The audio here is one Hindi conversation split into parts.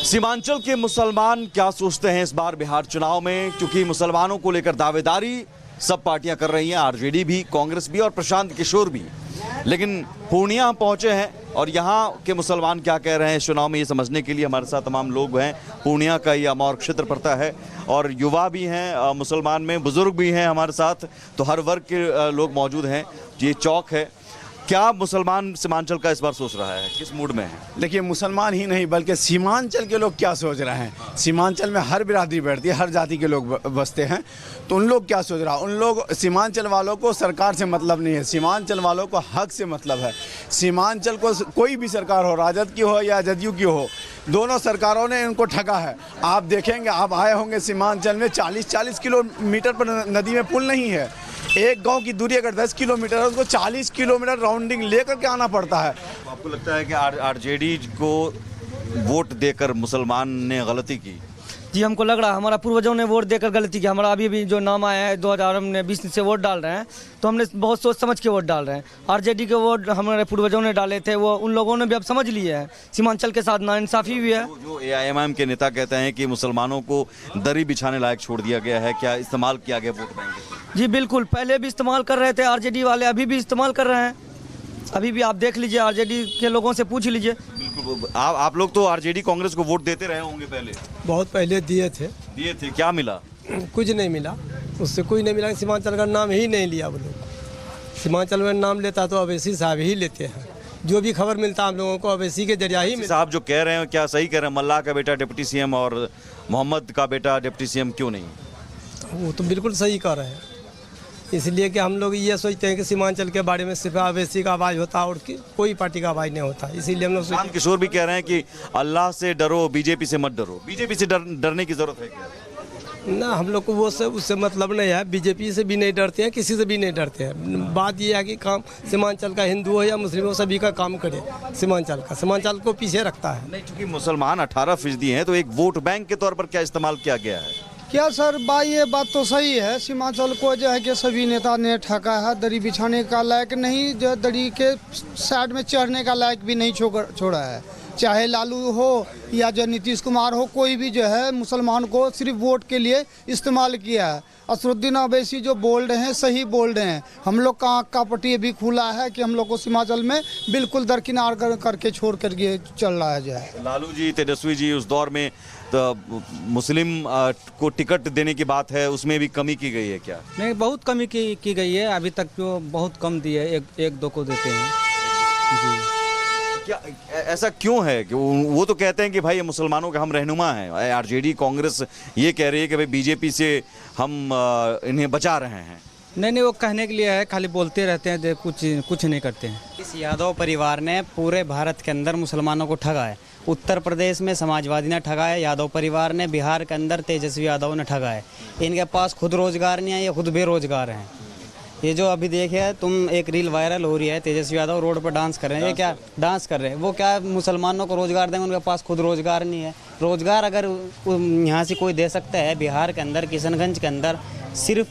सीमांचल के मुसलमान क्या सोचते हैं इस बार बिहार चुनाव में, क्योंकि मुसलमानों को लेकर दावेदारी सब पार्टियां कर रही हैं, आरजेडी भी, कांग्रेस भी और प्रशांत किशोर भी। लेकिन पूर्णिया हम पहुंचे हैं और यहाँ के मुसलमान क्या कह रहे हैं इस चुनाव में, ये समझने के लिए हमारे साथ तमाम लोग हैं। पूर्णिया का ये अमौर क्षेत्र पड़ता है और युवा भी हैं मुसलमान में, बुजुर्ग भी हैं हमारे साथ, तो हर वर्ग के लोग मौजूद हैं। ये चौक है। क्या मुसलमान सीमांचल का इस बार सोच रहा है, किस मूड में है? देखिए, मुसलमान ही नहीं बल्कि सीमांचल के लोग क्या सोच रहे हैं। सीमांचल में हर बिरादरी बैठती है, हर जाति के लोग बसते हैं, तो उन लोग क्या सोच रहा है। उन लोग, सीमांचल वालों को सरकार से मतलब नहीं है, सीमांचल वालों को हक से मतलब है। सीमांचल को कोई भी सरकार हो, राजद की हो या जदयू की हो, दोनों सरकारों ने इनको ठगा है। आप देखेंगे, आप आए होंगे सीमांचल में 40-40 किलोमीटर पर नदी में पुल नहीं है। एक गांव की दूरी अगर 10 किलोमीटर है, उसको 40 किलोमीटर राउंडिंग लेकर के आना पड़ता है। आपको लगता है कि आरजेडी को वोट देकर मुसलमान ने गलती की? जी, हमको लग रहा है हमारा पूर्वजों ने वोट देकर गलती की। हमारा अभी भी जो नाम आया है 2020 से वोट डाल रहे हैं, तो हमने बहुत सोच समझ के वोट डाल रहे हैं। आरजेडी के वोट हमारे पूर्वजों ने डाले थे, वो उन लोगों ने भी अब समझ लिए हैं। सीमांचल के साथ नाइंसाफ़ी भी है। जो एआईएमआईएम के नेता कहते हैं कि मुसलमानों को दरी बिछाने लायक छोड़ दिया गया है, क्या इस्तेमाल किया गया वोट बैंक? जी बिल्कुल, पहले भी इस्तेमाल कर रहे थे आरजेडी वाले, अभी भी इस्तेमाल कर रहे हैं। अभी भी आप देख लीजिए, आरजेडी के लोगों से पूछ लीजिए। बिल्कुल। आप लोग तो आरजेडी कांग्रेस को वोट देते रहे होंगे पहले? बहुत पहले दिए थे। क्या मिला? कुछ नहीं मिला, उससे कुछ नहीं मिला। सीमांचल का नाम ही नहीं लिया वो लोग। सीमांचल में नाम लेता तो अवैसी साहब ही लेते हैं। जो भी खबर मिलता हम लोगों को अवैसी के जरिया ही मिलता। साहब जो कह रहे हैं क्या सही कह रहे हैं? मल्लाह का बेटा डिप्टी सीएम और मोहम्मद का बेटा डिप्टी सीएम क्यों नहीं? वो तो बिल्कुल सही कह रहे हैं, इसलिए कि हम लोग ये सोचते हैं कि सीमांचल के बारे में सिर्फ अवैसी का आवाज़ होता और कोई पार्टी का आवाज़ नहीं होता, इसीलिए हम लोग प्रशांत किशोर भी कह रहे हैं कि अल्लाह से डरो, बीजेपी से मत डरो। बीजेपी से डरने की जरूरत है क्या? ना, हम लोग को वो से उससे मतलब नहीं है। बीजेपी से भी नहीं डरते हैं, किसी से भी नहीं डरते हैं। बात ये है कि काम सीमांचल का, हिंदू हो या मुस्लिम हो, सभी का काम करे सीमांचल को पीछे रखता है। नहीं, चूंकि मुसलमान 18% हैं, तो एक वोट बैंक के तौर पर क्या इस्तेमाल किया गया है? क्या सर, ये बात तो सही है। सीमांचल को जो है कि सभी नेता ने ठगा है। दरी बिछाने का लायक नहीं, जो दरी के साइड में चढ़ने का लायक भी नहीं छोड़ा है। चाहे लालू हो या जो नीतीश कुमार हो, कोई भी जो है मुसलमान को सिर्फ वोट के लिए इस्तेमाल किया है। असरुद्दीन अवैसी जो बोल रहे हैं, सही बोल रहे हैं। हम लोग का आँख का पट्टी भी खुला है कि हम लोग को सीमांचल में बिल्कुल दरकिनार करके छोड़ कर ये चल रहा है। जो है लालू जी, तेजस्वी जी, उस दौर में तो मुस्लिम को टिकट देने की बात है, उसमें भी कमी की गई है क्या? नहीं, बहुत कमी की गई है। अभी तक जो बहुत कम दिए, एक दो को देते हैं जी। क्या ऐसा क्यों है कि वो तो कहते हैं कि भाई मुसलमानों के हम रहनुमा हैं। आरजेडी कांग्रेस ये कह रही है कि भाई बीजेपी से हम इन्हें बचा रहे हैं। नहीं, वो कहने के लिए है, खाली बोलते रहते हैं, कुछ नहीं करते हैं। इस यादव परिवार ने पूरे भारत के अंदर मुसलमानों को ठगा है। उत्तर प्रदेश में समाजवादी ने ठगा है यादव परिवार ने, बिहार के अंदर तेजस्वी यादव ने ठगा है। इनके पास खुद रोजगार नहीं है, ये खुद बेरोजगार हैं। ये जो अभी देखे तुम, एक रील वायरल हो रही है, तेजस्वी यादव रोड पर डांस कर रहे हैं। ये क्या डांस कर रहे हैं? वो क्या मुसलमानों को रोजगार देंगे? उनके पास खुद रोजगार नहीं है। रोजगार अगर यहाँ से कोई दे सकता है, बिहार के अंदर, किशनगंज के अंदर, सिर्फ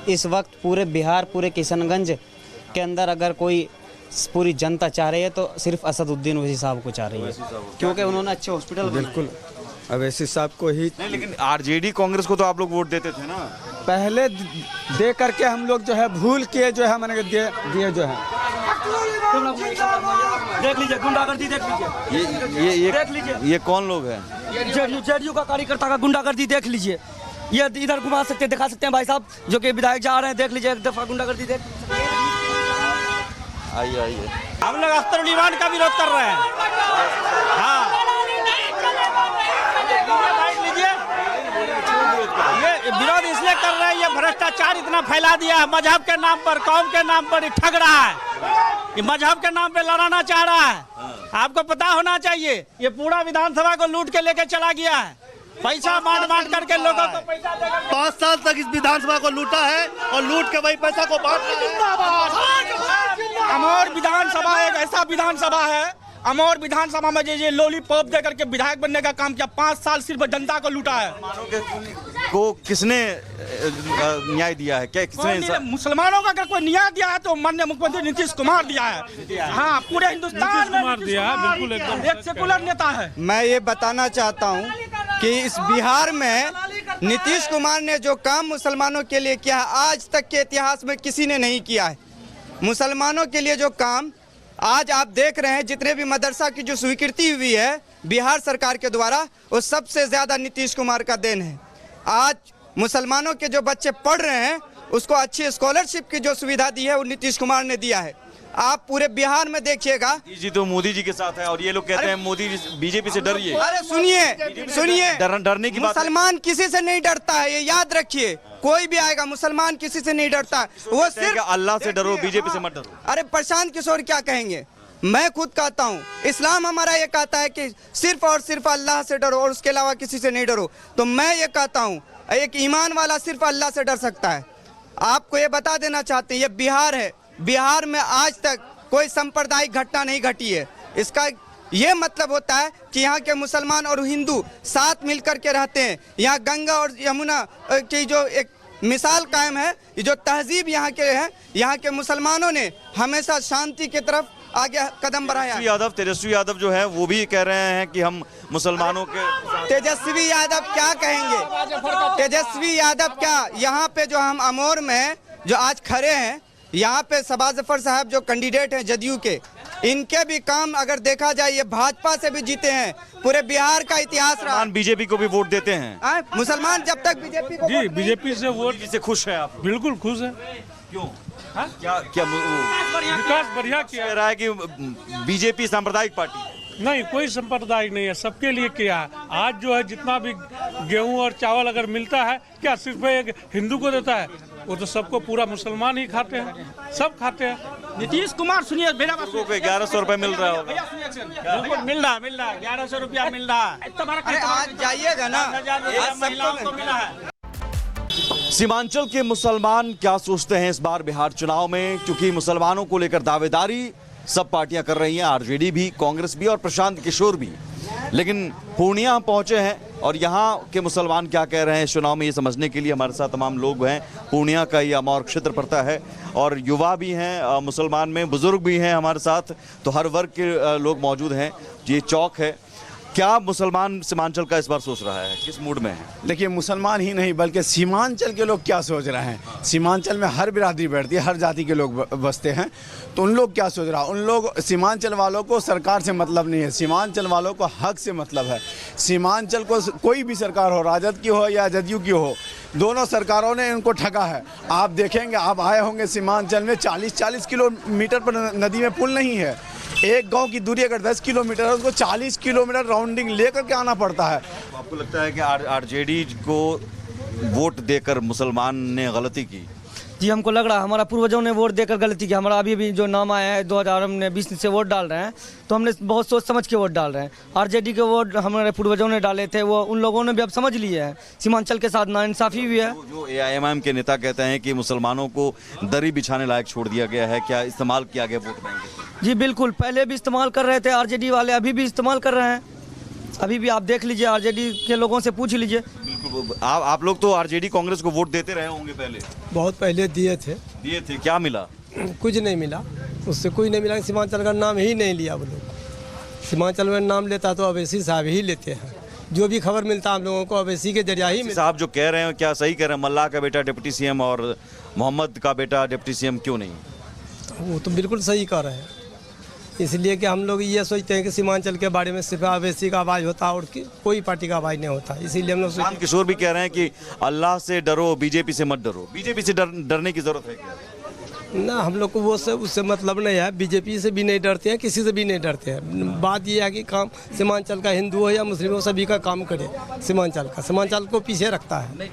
इस वक्त पूरे बिहार, पूरे किशनगंज के अंदर अगर कोई पूरी जनता चाह रही है तो सिर्फ असदुद्दीन ओवैसी साहब को चाह रही है, क्योंकि उन्होंने अच्छे हॉस्पिटल। बिल्कुल अवैसी साहब को ही। नहीं, लेकिन आरजेडी कांग्रेस को तो आप लोग वोट देते थे ना पहले, दे करके हम लोग जो है भूल के जो है मैंने दिए जो है। देख लीजिए, गुंडागर्दी देख लीजिए। ये देख लीजिए, ये कौन लोग हैं? जेडीयू का कार्यकर्ता का गुंडागर्दी देख लीजिए। ये इधर घुमा सकते, दिखा सकते हैं भाई साहब, जो कि विधायक जा रहे हैं। देख लीजिए, एक दफा गुंडागर्दी देख। आइए। हम लोग अख्तर डिमांड का विरोध कर रहे हैं। हाँ, ये विरोध इसलिए कर रहे हैं, ये भ्रष्टाचार इतना फैला दिया है। मजहब के नाम पर, कौम के नाम पर ठग रहा है। ये मजहब के नाम पे लड़ाना चाह रहा है। आपको पता होना चाहिए, ये पूरा विधानसभा को लूट के लेके चला गया है। पैसा बांट करके लोगों को पैसा देकर 5 साल तक इस विधानसभा को लूटा है और लूट के वही पैसा को बांट रहा है। अमौर विधानसभा एक ऐसा विधानसभा है अमौर विधानसभा में ये लॉलीपॉप दे करके विधायक बनने का काम किया, 5 साल सिर्फ जनता को लूटा है। को किसने न्याय दिया है? क्या किसने मुसलमानों का अगर कोई न्याय दिया है तो माननीय मुख्यमंत्री नीतीश कुमार दिया है। हाँ, पूरे हिंदुस्तान में दिया है, बिल्कुल एक सेकुलर नेता है। मैं ये बताना चाहता हूँ कि इस बिहार में नीतीश कुमार ने जो काम मुसलमानों के लिए किया है, आज तक के इतिहास में किसी ने नहीं किया है। मुसलमानों के लिए जो काम आज आप देख रहे हैं, जितने भी मदरसा की जो स्वीकृति हुई है बिहार सरकार के द्वारा, वो सबसे ज़्यादा नीतीश कुमार का देन है। आज मुसलमानों के जो बच्चे पढ़ रहे हैं उसको अच्छी स्कॉलरशिप की जो सुविधा दी है वो नीतीश कुमार ने दिया है। आप पूरे बिहार में देखिएगा। जी तो मोदी जी के साथ है और ये लोग कहते हैं मोदी बीजेपी से डरिए। अरे सुनिए डरने की बात। मुसलमान किसी से नहीं डरता है, ये याद रखिए। कोई भी आएगा, मुसलमान किसी से नहीं डरता है। वो सिर्फ अल्लाह से डरो, बीजेपी से मत डरो। अरे प्रशांत किशोर क्या कहेंगे? मैं खुद कहता हूँ, इस्लाम हमारा ये कहता है कि सिर्फ और सिर्फ अल्लाह से डरो और उसके अलावा किसी से नहीं डरो। तो मैं ये कहता हूँ, एक ईमान वाला सिर्फ अल्लाह से डर सकता है। आपको ये बता देना चाहते हैं, ये बिहार है, बिहार में आज तक कोई सांप्रदायिक घटना नहीं घटी है। इसका ये मतलब होता है कि यहाँ के मुसलमान और हिंदू साथ मिलकर के रहते हैं। यहाँ गंगा और यमुना की जो एक मिसाल कायम है, ये जो तहजीब यहाँ के है, यहाँ के मुसलमानों ने हमेशा शांति की तरफ आगे कदम बढ़ाया। तेजस्वी यादव जो है वो भी कह रहे हैं कि हम मुसलमानों के। तेजस्वी यादव क्या कहेंगे? तेजस्वी यादव क्या, यहाँ पे जो हम अमौर में जो आज खड़े हैं, यहाँ पे शहबाज जफर साहब जो कैंडिडेट हैं जदयू के, इनके भी काम अगर देखा जाए, ये भाजपा से भी जीते हैं। पूरे बिहार का इतिहास रहा। बीजेपी को भी वोट देते हैं। मुसलमान जब तक बीजेपी को जी बीजेपी से वोट से खुश है आप? बिल्कुल खुश है। क्यों? क्या विकास बढ़िया किया कह रहा है कि बीजेपी सांप्रदायिक पार्टी है? नहीं, कोई सांप्रदायिक नहीं है, सबके लिए किया है। आज जो है जितना भी गेहूं और चावल अगर मिलता है, क्या सिर्फ एक हिंदू को देता है? वो तो सबको पूरा मुसलमान ही खाते हैं, सब खाते हैं। नीतीश कुमार सुनिए, मेरा बात को 1100 रुपए मिल रहा होगा। बिल्कुल मिल रहा 1100 रुपया मिल रहा है। अरे आज जाइएगा ना, महिलाओं को मिला है। सीमांचल के मुसलमान क्या सोचते हैं इस बार बिहार चुनाव में? क्योंकि मुसलमानों को लेकर दावेदारी सब पार्टियां कर रही हैं, आरजेडी भी, कांग्रेस भी और प्रशांत किशोर भी। लेकिन पूर्णिया पहुंचे हैं और यहाँ के मुसलमान क्या कह रहे हैं इस चुनाव में, ये समझने के लिए हमारे साथ तमाम लोग हैं। पूर्णिया का ये अमौर क्षेत्र पड़ता है और युवा भी हैं मुसलमान में, बुजुर्ग भी हैं हमारे साथ, तो हर वर्ग के लोग मौजूद हैं। ये चौक है। क्या मुसलमान सीमांचल का इस बार सोच रहा है, किस मूड में है? देखिए, मुसलमान ही नहीं बल्कि सीमांचल के लोग क्या सोच रहे हैं। सीमांचल में हर बिरादरी बैठती है, हर जाति के लोग बसते हैं, तो उन लोग क्या सोच रहा है? उन लोग, सीमांचल वालों को सरकार से मतलब नहीं है, सीमांचल वालों को हक से मतलब है। सीमांचल को कोई भी सरकार हो, राजद की हो या जदयू की हो, दोनों सरकारों ने इनको ठगा है। आप देखेंगे, आप आए होंगे सीमांचल में, 40-40 किलोमीटर पर नदी में पुल नहीं है। एक गांव की दूरी अगर 10 किलोमीटर है, उसको 40 किलोमीटर राउंडिंग लेकर के आना पड़ता है। आपको लगता है कि आरजेडी को वोट देकर मुसलमान ने गलती की? जी हमको लग रहा है हमारा पूर्वजों ने वोट देकर गलती की। हमारा अभी जो नाम आया है 2020 से वोट डाल रहे हैं, तो हमने बहुत सोच समझ के वोट डाल रहे हैं। आरजेडी के वोट हमारे पूर्वजों ने डाले थे, वो उन लोगों ने भी अब समझ लिए हैं। सीमांचल के साथ नाइंसाफी भी है। जो एआईएमआईएम के नेता कहते हैं कि मुसलमानों को दरी बिछाने लायक छोड़ दिया गया है, क्या इस्तेमाल किया गया वोट बैंक? जी बिल्कुल, पहले भी इस्तेमाल कर रहे थे आरजेडी वाले, अभी भी इस्तेमाल कर रहे हैं। अभी भी आप देख लीजिए, आरजेडी के लोगों से पूछ लीजिए। बिल्कुल। आप लोग तो आरजेडी कांग्रेस को वोट देते रहे होंगे पहले? बहुत पहले दिए थे। क्या मिला? कुछ नहीं मिला, उससे कुछ नहीं मिला। सीमांचल का नाम ही नहीं लिया वो लोग। सीमांचल में नाम लेता तो अवैसी साहब ही लेते हैं। जो भी खबर मिलता है हम लोगों को अवैसी के जरिया ही मिलता। साहब जो कह रहे हैं क्या सही कह रहे हैं? मल्लाह का बेटा डिप्टी सीएम और मोहम्मद का बेटा डिप्टी सीएम क्यों नहीं? वो तो बिल्कुल सही कह रहे हैं, इसलिए कि हम लोग ये सोचते हैं कि सीमांचल के बारे में सिर्फ अवैसी का आवाज़ होता है और कोई पार्टी का आवाज़ नहीं होता। इसीलिए हम लोग प्रशांत किशोर भी कह रहे हैं कि अल्लाह से डरो, बीजेपी से मत डरो। बीजेपी से डरने की जरूरत है क्या? ना, हम लोग को वो से उससे मतलब नहीं है। बीजेपी से भी नहीं डरते हैं, किसी से भी नहीं डरते हैं। बात ये है कि काम सीमांचल का हिंदू हो या मुस्लिम हो, सभी का काम करे। सीमांचल को पीछे रखता है।